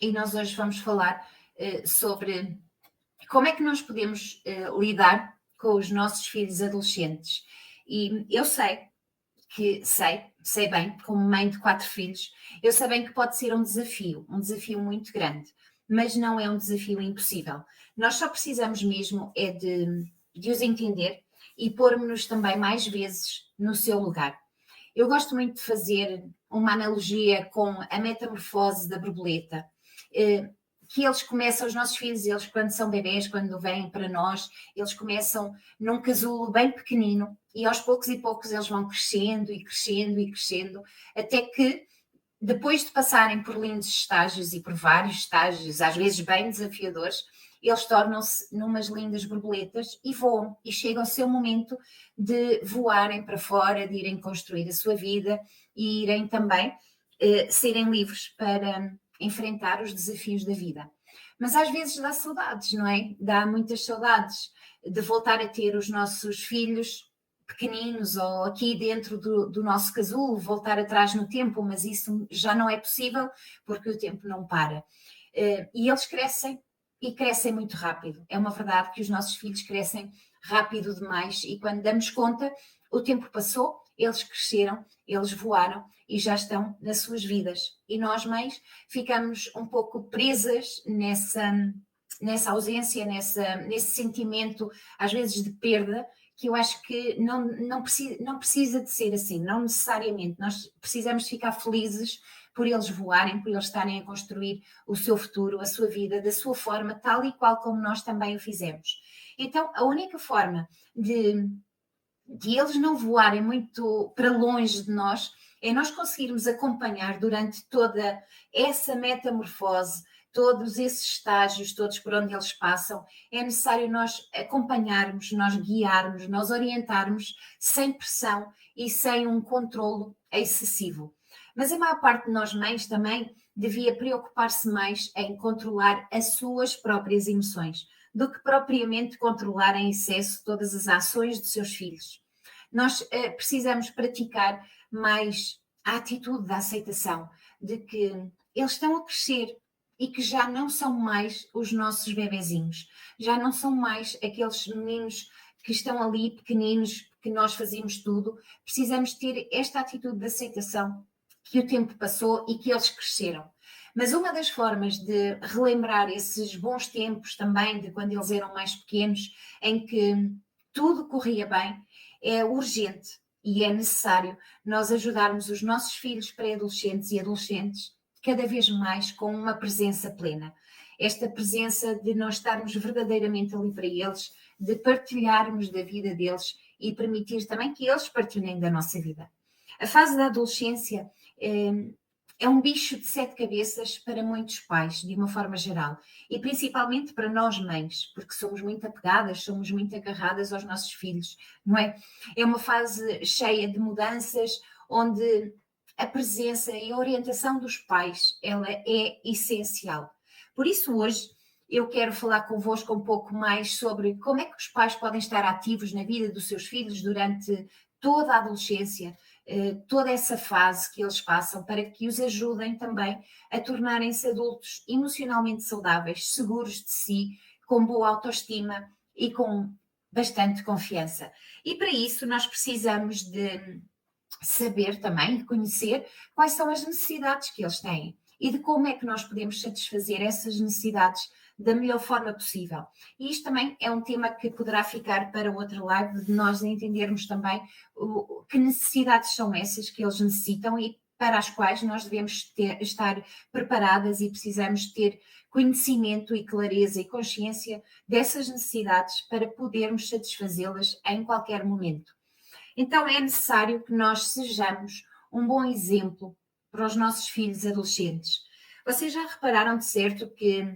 e nós hoje vamos falar sobre como é que nós podemos lidar com os nossos filhos adolescentes. E eu sei bem, como mãe de 4 filhos, eu sei bem que pode ser um desafio muito grande, mas não é um desafio impossível. Nós só precisamos mesmo é de os entender e pôr-nos também mais vezes no seu lugar. Eu gosto muito de fazer uma analogia com a metamorfose da borboleta, que eles começam, os nossos filhos, eles quando são bebés, quando vêm para nós, eles começam num casulo bem pequenino e aos poucos e poucos eles vão crescendo e crescendo e crescendo, até que depois de passarem por lindos estágios e por vários estágios, às vezes bem desafiadores, eles tornam-se numas lindas borboletas e voam, e chega ao seu momento de voarem para fora, de irem construir a sua vida e irem também serem livres para enfrentar os desafios da vida. Mas às vezes dá saudades, não é? Dá muitas saudades de voltar a ter os nossos filhos pequeninos ou aqui dentro do nosso casulo, voltar atrás no tempo, mas isso já não é possível porque o tempo não para. E eles crescem e crescem muito rápido. É uma verdade que os nossos filhos crescem rápido demais e quando damos conta, o tempo passou, eles cresceram, eles voaram e já estão nas suas vidas. E nós, mães, ficamos um pouco presas nessa ausência, nesse sentimento, às vezes, de perda, que eu acho que não precisa de ser assim, não necessariamente. Nós precisamos ficar felizes por eles voarem, por eles estarem a construir o seu futuro, a sua vida, da sua forma, tal e qual como nós também o fizemos. Então, a única forma de eles não voarem muito para longe de nós é nós conseguirmos acompanhar durante toda essa metamorfose, todos esses estágios, todos por onde eles passam, é necessário nós acompanharmos, nós guiarmos, nós orientarmos sem pressão e sem um controlo excessivo. Mas a maior parte de nós mães também devia preocupar-se mais em controlar as suas próprias emoções do que propriamente controlar em excesso todas as ações de seus filhos. Nós precisamos praticar mais a atitude da aceitação, de que eles estão a crescer e que já não são mais os nossos bebezinhos, já não são mais aqueles meninos que estão ali pequeninos, que nós fazíamos tudo. Precisamos ter esta atitude de aceitação, que o tempo passou e que eles cresceram. Mas uma das formas de relembrar esses bons tempos também, de quando eles eram mais pequenos, em que tudo corria bem, é urgente e é necessário nós ajudarmos os nossos filhos pré-adolescentes e adolescentes cada vez mais com uma presença plena. Esta presença de nós estarmos verdadeiramente ali para eles, de partilharmos da vida deles e permitir também que eles partilhem da nossa vida. A fase da adolescência é um bicho de 7 cabeças para muitos pais, de uma forma geral, e principalmente para nós mães, porque somos muito apegadas, somos muito agarradas aos nossos filhos, não é? É uma fase cheia de mudanças, onde a presença e a orientação dos pais, ela é essencial. Por isso hoje eu quero falar convosco um pouco mais sobre como é que os pais podem estar ativos na vida dos seus filhos durante toda a adolescência, toda essa fase que eles passam, para que os ajudem também a tornarem-se adultos emocionalmente saudáveis, seguros de si, com boa autoestima e com bastante confiança. E para isso nós precisamos de saber também, de conhecer quais são as necessidades que eles têm e de como é que nós podemos satisfazer essas necessidades da melhor forma possível. E isto também é um tema que poderá ficar para outra live, de nós entendermos também que necessidades são essas que eles necessitam e para as quais nós devemos estar preparadas e precisamos ter conhecimento e clareza e consciência dessas necessidades para podermos satisfazê-las em qualquer momento. Então é necessário que nós sejamos um bom exemplo para os nossos filhos adolescentes. Vocês já repararam de certo que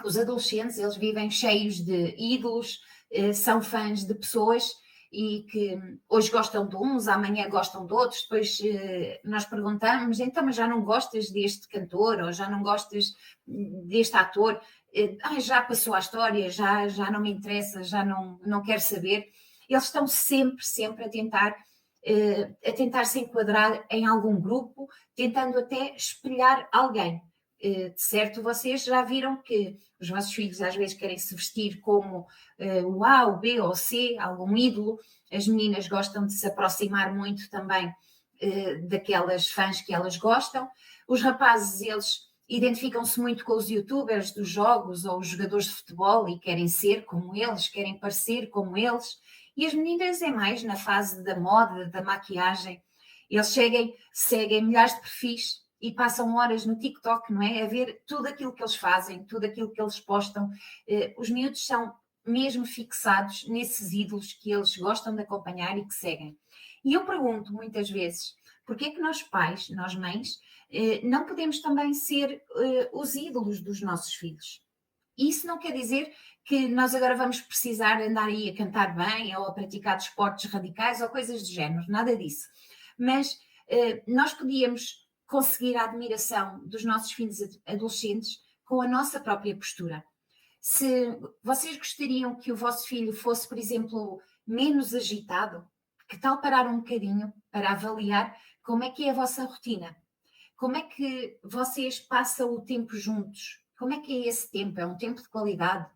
os adolescentes, eles vivem cheios de ídolos, são fãs de pessoas e que hoje gostam de uns, amanhã gostam de outros, depois nós perguntamos, então, mas já não gostas deste cantor ou já não gostas deste ator? Já passou a história, já não me interessa, já não quero saber. Eles estão sempre a tentar se enquadrar em algum grupo, tentando até espelhar alguém. De certo, vocês já viram que os vossos filhos às vezes querem se vestir como o A, o B ou o C, algum ídolo. As meninas gostam de se aproximar muito também daquelas fãs que elas gostam. Os rapazes, eles identificam-se muito com os youtubers dos jogos ou os jogadores de futebol e querem ser como eles, querem parecer como eles. E as meninas é mais na fase da moda, da maquiagem. Eles seguem milhares de perfis e passam horas no TikTok, não é? A ver tudo aquilo que eles fazem, tudo aquilo que eles postam. Os miúdos são mesmo fixados nesses ídolos que eles gostam de acompanhar e que seguem. E eu pergunto muitas vezes, porquê é que nós pais, nós mães, não podemos também ser os ídolos dos nossos filhos? Isso não quer dizer que nós agora vamos precisar andar aí a cantar bem ou a praticar desportos radicais ou coisas do género, nada disso. Mas nós podíamos conseguir a admiração dos nossos filhos adolescentes com a nossa própria postura. Se vocês gostariam que o vosso filho fosse, por exemplo, menos agitado, que tal parar um bocadinho para avaliar como é que é a vossa rotina? Como é que vocês passam o tempo juntos? Como é que é esse tempo? É um tempo de qualidade?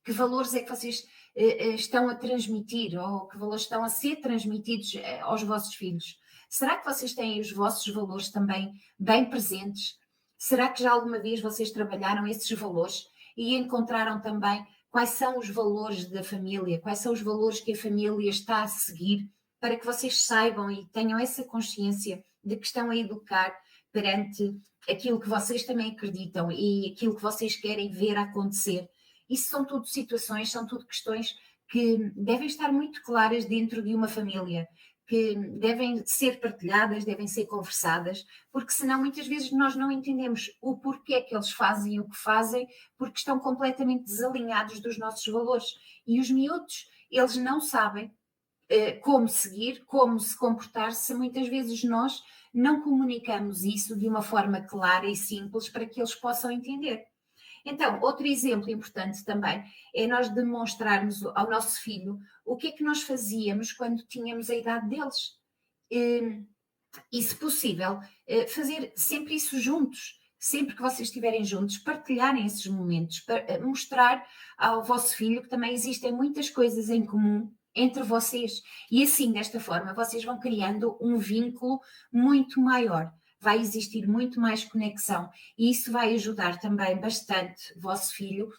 Que valores é que vocês estão a transmitir ou que valores estão a ser transmitidos aos vossos filhos? Será que vocês têm os vossos valores também bem presentes? Será que já alguma vez vocês trabalharam esses valores e encontraram também quais são os valores da família? Quais são os valores que a família está a seguir para que vocês saibam e tenham essa consciência de que estão a educar perante aquilo que vocês também acreditam e aquilo que vocês querem ver acontecer? Isso são tudo situações, são tudo questões que devem estar muito claras dentro de uma família, que devem ser partilhadas, devem ser conversadas, porque senão muitas vezes nós não entendemos o porquê que eles fazem o que fazem, porque estão completamente desalinhados dos nossos valores. E os miúdos, eles não sabem como seguir, como se comportar, se muitas vezes nós não comunicamos isso de uma forma clara e simples para que eles possam entender. Então, outro exemplo importante também é nós demonstrarmos ao nosso filho o que é que nós fazíamos quando tínhamos a idade deles. E, se possível, fazer sempre isso juntos. Sempre que vocês estiverem juntos, partilharem esses momentos, para mostrar ao vosso filho que também existem muitas coisas em comum entre vocês. E assim, desta forma, vocês vão criando um vínculo muito maior. Vai existir muito mais conexão e isso vai ajudar também bastante o vosso filho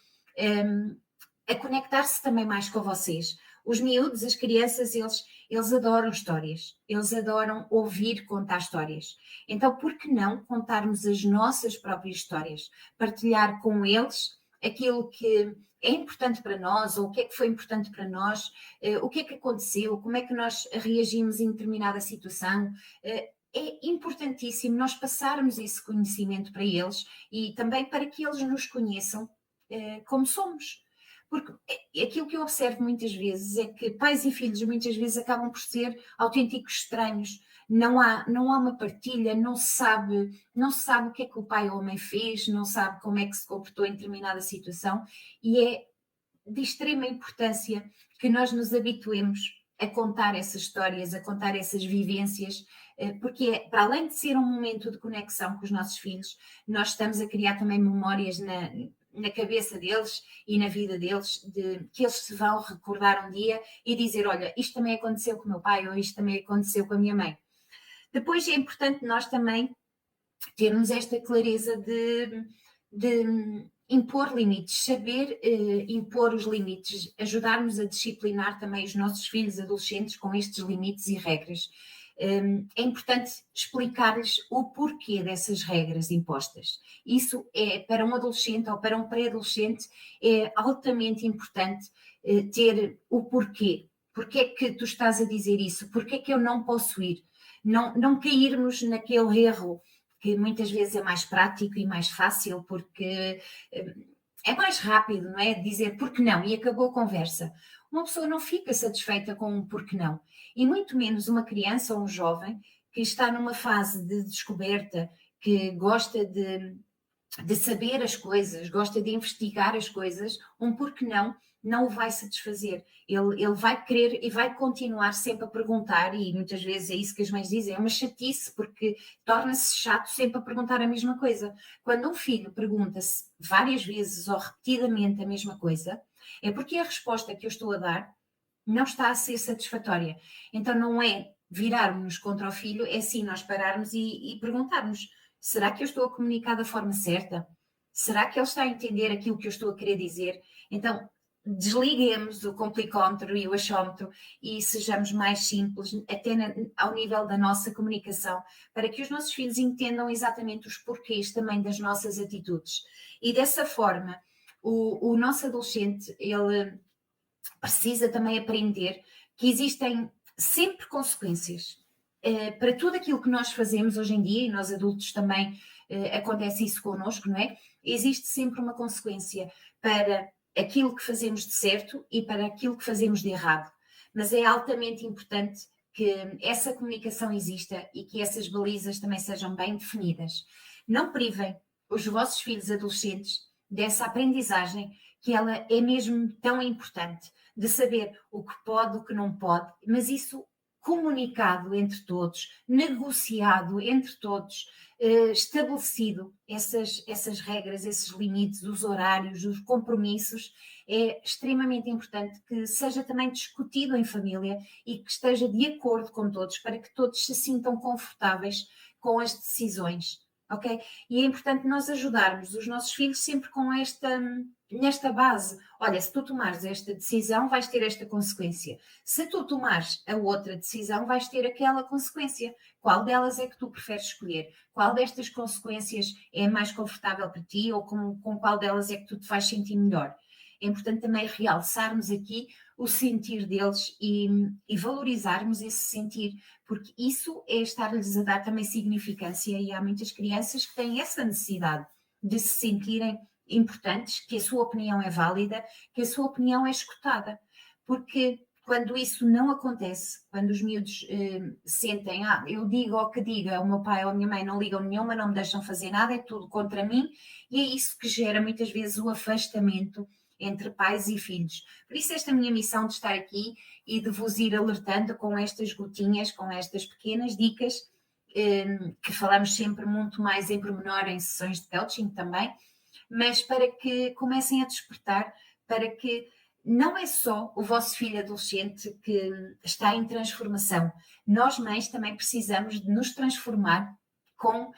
a conectar-se também mais com vocês. Os miúdos, as crianças, eles adoram histórias, eles adoram ouvir contar histórias. Então, por que não contarmos as nossas próprias histórias? Partilhar com eles aquilo que é importante para nós, ou o que é que foi importante para nós, o que é que aconteceu, como é que nós reagimos em determinada situação. É importantíssimo nós passarmos esse conhecimento para eles e também para que eles nos conheçam como somos. Porque aquilo que eu observo muitas vezes é que pais e filhos muitas vezes acabam por ser autênticos estranhos. Não há uma partilha, não se sabe o que é que o pai ou a mãe fez, não sabe como é que se comportou em determinada situação e é de extrema importância que nós nos habituemos a contar essas histórias, a contar essas vivências, porque para além de ser um momento de conexão com os nossos filhos, nós estamos a criar também memórias na cabeça deles e na vida deles, de que eles se vão recordar um dia e dizer, olha, isto também aconteceu com o meu pai ou isto também aconteceu com a minha mãe. Depois é importante nós também termos esta clareza de impor limites, saber impor os limites, ajudar-nos a disciplinar também os nossos filhos adolescentes com estes limites e regras. É importante explicar-lhes o porquê dessas regras impostas. Isso é, para um adolescente ou para um pré-adolescente, é altamente importante ter o porquê. Porquê é que tu estás a dizer isso? Porquê é que eu não posso ir? Não cairmos naquele erro que muitas vezes é mais prático e mais fácil, porque é mais rápido, não é? Dizer porque não e acabou a conversa. Uma pessoa não fica satisfeita com um porque não, e muito menos uma criança ou um jovem que está numa fase de descoberta, que gosta de de saber as coisas, gosta de investigar as coisas, porque não o vai satisfazer. Ele vai querer e vai continuar sempre a perguntar, e muitas vezes é isso que as mães dizem, é uma chatice, porque torna-se chato sempre a perguntar a mesma coisa. Quando um filho pergunta-se várias vezes ou repetidamente a mesma coisa, é porque a resposta que eu estou a dar não está a ser satisfatória. Então não é virarmos contra o filho, é sim nós pararmos e perguntarmos: será que eu estou a comunicar da forma certa? Será que ele está a entender aquilo que eu estou a querer dizer? Então, desliguemos o complicómetro e o achómetro e sejamos mais simples, até ao nível da nossa comunicação, para que os nossos filhos entendam exatamente os porquês também das nossas atitudes. E dessa forma, o nosso adolescente, ele precisa também aprender que existem sempre consequências para tudo aquilo que nós fazemos hoje em dia, e nós adultos também acontece isso connosco, não é? Existe sempre uma consequência para aquilo que fazemos de certo e para aquilo que fazemos de errado. Mas é altamente importante que essa comunicação exista e que essas balizas também sejam bem definidas. Não privem os vossos filhos adolescentes dessa aprendizagem, que ela é mesmo tão importante, de saber o que pode, o que não pode, mas isso comunicado entre todos, negociado entre todos, estabelecido essas regras, esses limites, os horários, os compromissos, é extremamente importante que seja também discutido em família e que esteja de acordo com todos, para que todos se sintam confortáveis com as decisões, ok? E é importante nós ajudarmos os nossos filhos sempre com nesta base. Olha, se tu tomares esta decisão, vais ter esta consequência. Se tu tomares a outra decisão, vais ter aquela consequência. Qual delas é que tu preferes escolher? Qual destas consequências é mais confortável para ti, ou com qual delas é que tu te vais sentir melhor? É importante também realçarmos aqui o sentir deles e valorizarmos esse sentir, porque isso é estar-lhes a dar também significância, e há muitas crianças que têm essa necessidade de se sentirem importantes, que a sua opinião é válida, que a sua opinião é escutada, porque quando isso não acontece, quando os miúdos sentem, eu digo o que diga, o meu pai ou a minha mãe não ligam nenhuma, não me deixam fazer nada, é tudo contra mim, e é isso que gera muitas vezes o afastamento entre pais e filhos. Por isso esta minha missão de estar aqui e de vos ir alertando com estas gotinhas, com estas pequenas dicas, que falamos sempre muito mais em pormenor em sessões de coaching também, mas para que comecem a despertar, para que não é só o vosso filho adolescente que está em transformação. Nós, mães, também precisamos de nos transformar com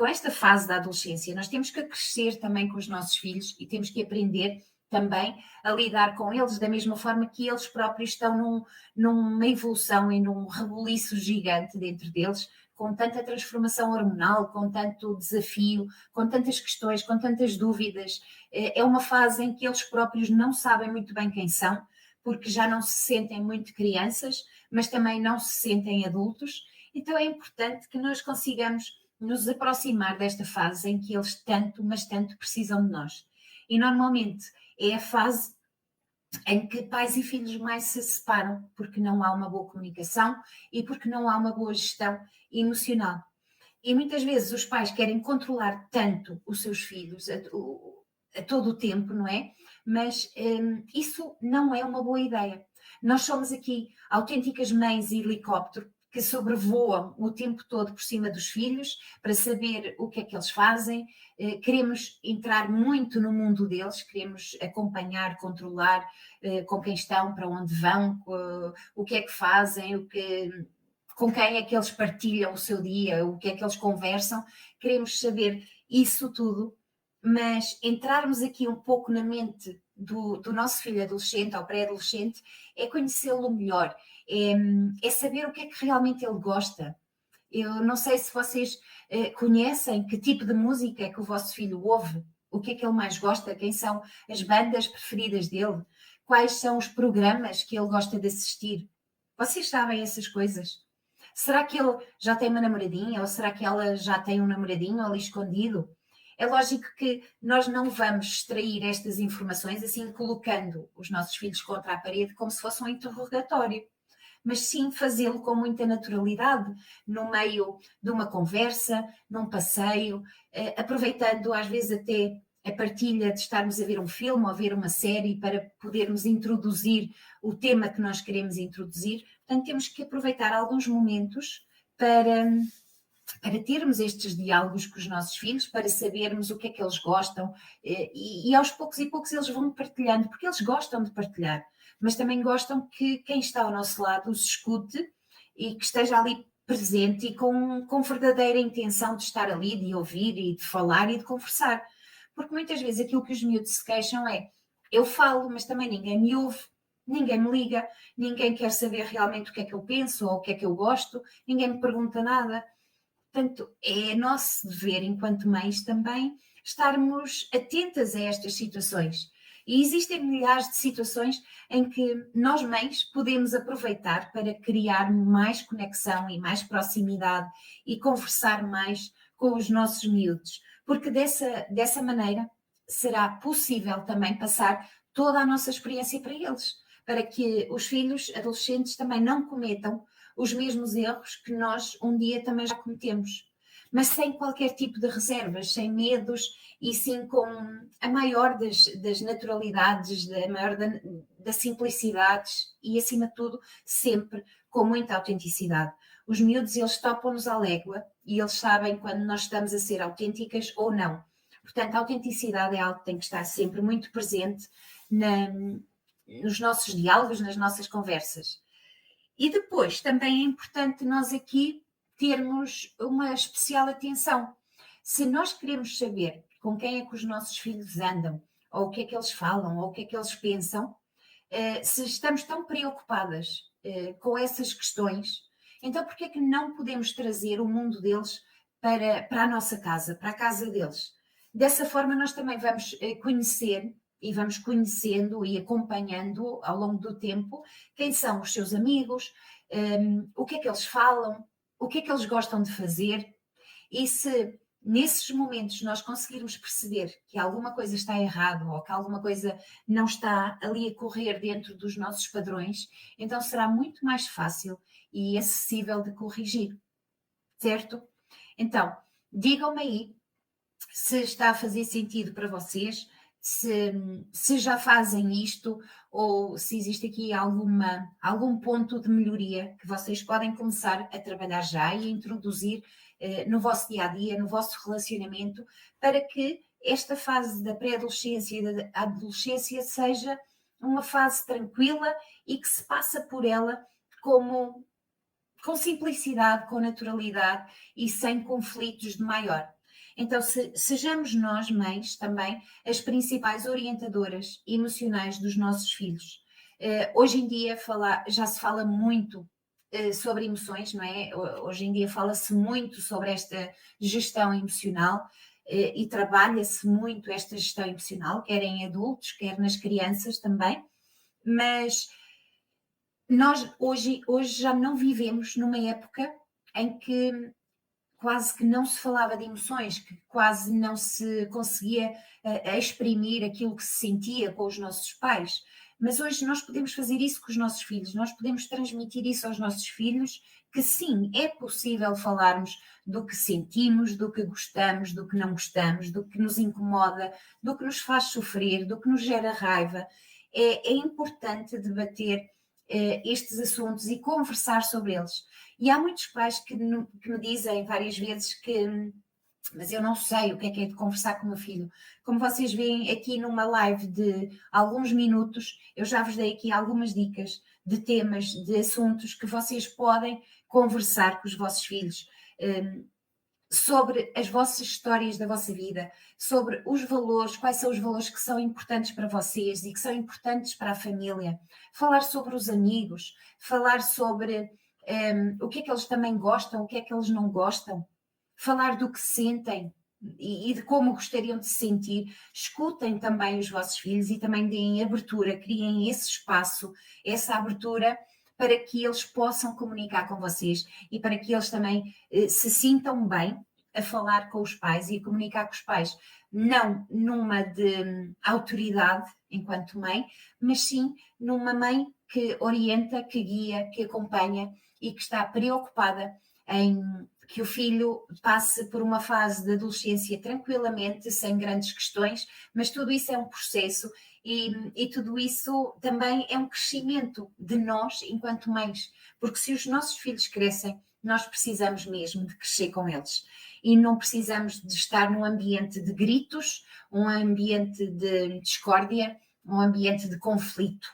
esta fase da adolescência. Nós temos que crescer também com os nossos filhos e temos que aprender também a lidar com eles da mesma forma que eles próprios estão numa evolução e num rebuliço gigante dentro deles, com tanta transformação hormonal, com tanto desafio, com tantas questões, com tantas dúvidas. É uma fase em que eles próprios não sabem muito bem quem são, porque já não se sentem muito crianças, mas também não se sentem adultos. Então é importante que nós consigamos nos aproximar desta fase em que eles tanto, mas tanto precisam de nós. E normalmente é a fase em que pais e filhos mais se separam, porque não há uma boa comunicação e porque não há uma boa gestão emocional. E muitas vezes os pais querem controlar tanto os seus filhos a todo o tempo, não é? Mas isso não é uma boa ideia. Nós somos aqui autênticas mães helicóptero que sobrevoam o tempo todo por cima dos filhos para saber o que é que eles fazem. Queremos entrar muito no mundo deles, queremos acompanhar, controlar com quem estão, para onde vão, o que é que fazem, com quem é que eles partilham o seu dia, o que é que eles conversam. Queremos saber isso tudo, mas entrarmos aqui um pouco na mente do nosso filho adolescente ou pré-adolescente é conhecê-lo melhor, é saber o que é que realmente ele gosta. Eu não sei se vocês conhecem que tipo de música é que o vosso filho ouve, o que é que ele mais gosta, quem são as bandas preferidas dele, quais são os programas que ele gosta de assistir. Vocês sabem essas coisas? Será que ele já tem uma namoradinha, ou será que ela já tem um namoradinho ali escondido? É lógico que nós não vamos extrair estas informações assim colocando os nossos filhos contra a parede como se fosse um interrogatório. mas sim fazê-lo com muita naturalidade, no meio de uma conversa, num passeio, aproveitando às vezes até a partilha de estarmos a ver um filme ou a ver uma série para podermos introduzir o tema que nós queremos introduzir. Portanto, temos que aproveitar alguns momentos para termos estes diálogos com os nossos filhos, para sabermos o que é que eles gostam, e aos poucos e poucos eles vão partilhando, porque eles gostam de partilhar, mas também gostam que quem está ao nosso lado os escute e que esteja ali presente e com verdadeira intenção de estar ali, de ouvir e de falar e de conversar. Porque muitas vezes aquilo que os miúdos se queixam é: eu falo, mas também ninguém me ouve, ninguém me liga, ninguém quer saber realmente o que é que eu penso ou o que é que eu gosto, ninguém me pergunta nada. Portanto, é nosso dever, enquanto mães, também estarmos atentas a estas situações. E existem milhares de situações em que nós, mães, podemos aproveitar para criar mais conexão e mais proximidade e conversar mais com os nossos miúdos, porque dessa maneira será possível também passar toda a nossa experiência para eles, para que os filhos adolescentes também não cometam os mesmos erros que nós um dia também já cometemos, mas sem qualquer tipo de reservas, sem medos e sim com a maior das naturalidades, a maior da simplicidades e, acima de tudo, sempre com muita autenticidade. Os miúdos, eles topam-nos à légua e eles sabem quando nós estamos a ser autênticas ou não. Portanto, a autenticidade é algo que tem que estar sempre muito presente nos nossos diálogos, nas nossas conversas. E depois também é importante nós aqui termos uma especial atenção. Se nós queremos saber com quem é que os nossos filhos andam, ou o que é que eles falam, ou o que é que eles pensam, se estamos tão preocupadas com essas questões, então por que é que não podemos trazer o mundo deles para a nossa casa, para a casa deles? Dessa forma nós também vamos conhecer e vamos conhecendo e acompanhando ao longo do tempo quem são os seus amigos, o que é que eles falam, o que é que eles gostam de fazer, e se nesses momentos nós conseguirmos perceber que alguma coisa está errado ou que alguma coisa não está ali a correr dentro dos nossos padrões, então será muito mais fácil e acessível de corrigir, certo? Então, digam-me aí se está a fazer sentido para vocês, se já fazem isto ou se existe aqui algum ponto de melhoria que vocês podem começar a trabalhar já e introduzir no vosso dia a dia, no vosso relacionamento, para que esta fase da pré-adolescência e da adolescência seja uma fase tranquila e que se passa por ela com simplicidade, com naturalidade e sem conflitos de maior. Então, sejamos nós, mães, também as principais orientadoras emocionais dos nossos filhos. Hoje em dia já se fala muito sobre emoções, não é? Hoje em dia fala-se muito sobre esta gestão emocional e trabalha-se muito esta gestão emocional, quer em adultos, quer nas crianças também, mas nós hoje já não vivemos numa época em que quase que não se falava de emoções, que quase não se conseguia exprimir aquilo que se sentia com os nossos pais. Mas hoje nós podemos fazer isso com os nossos filhos, nós podemos transmitir isso aos nossos filhos, que sim, é possível falarmos do que sentimos, do que gostamos, do que não gostamos, do que nos incomoda, do que nos faz sofrer, do que nos gera raiva. É importante debater estes assuntos e conversar sobre eles. E há muitos pais que me dizem várias vezes que mas eu não sei o que é de conversar com o meu filho. Como vocês veem aqui numa live de alguns minutos, eu já vos dei aqui algumas dicas de temas, de assuntos que vocês podem conversar com os vossos filhos, sobre as vossas histórias da vossa vida, sobre os valores, quais são os valores que são importantes para vocês e que são importantes para a família. Falar sobre os amigos, falar sobre o que é que eles também gostam, o que é que eles não gostam, falar do que sentem e de como gostariam de se sentir. Escutem também os vossos filhos e também deem abertura, criem esse espaço, essa abertura para que eles possam comunicar com vocês e para que eles também se sintam bem a falar com os pais e a comunicar com os pais, não numa de autoridade enquanto mãe, mas sim numa mãe que orienta, que guia, que acompanha e que está preocupada em que o filho passe por uma fase de adolescência tranquilamente, sem grandes questões, mas tudo isso é um processo e tudo isso também é um crescimento de nós enquanto mães, porque se os nossos filhos crescem, nós precisamos mesmo de crescer com eles e não precisamos de estar num ambiente de gritos, um ambiente de discórdia, um ambiente de conflito.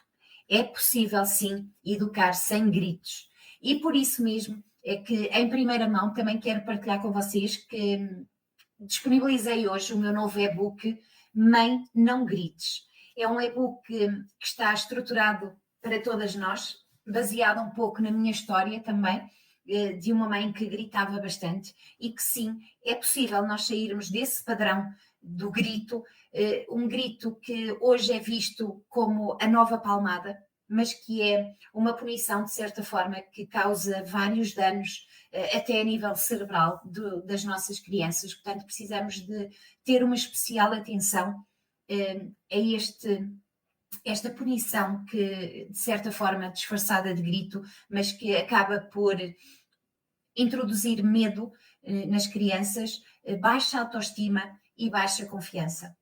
É possível, sim, educar sem gritos. E por isso mesmo é que, em primeira mão, também quero partilhar com vocês que disponibilizei hoje o meu novo e-book Mãe, Não Grites. É um e-book que está estruturado para todas nós, baseado um pouco na minha história também, de uma mãe que gritava bastante e que sim, é possível nós sairmos desse padrão do grito, um grito que hoje é visto como a nova palmada, mas que é uma punição, de certa forma, que causa vários danos, até a nível cerebral das nossas crianças. Portanto, precisamos de ter uma especial atenção a esta punição que, de certa forma, disfarçada de grito, mas que acaba por introduzir medo nas crianças, baixa autoestima e baixa confiança.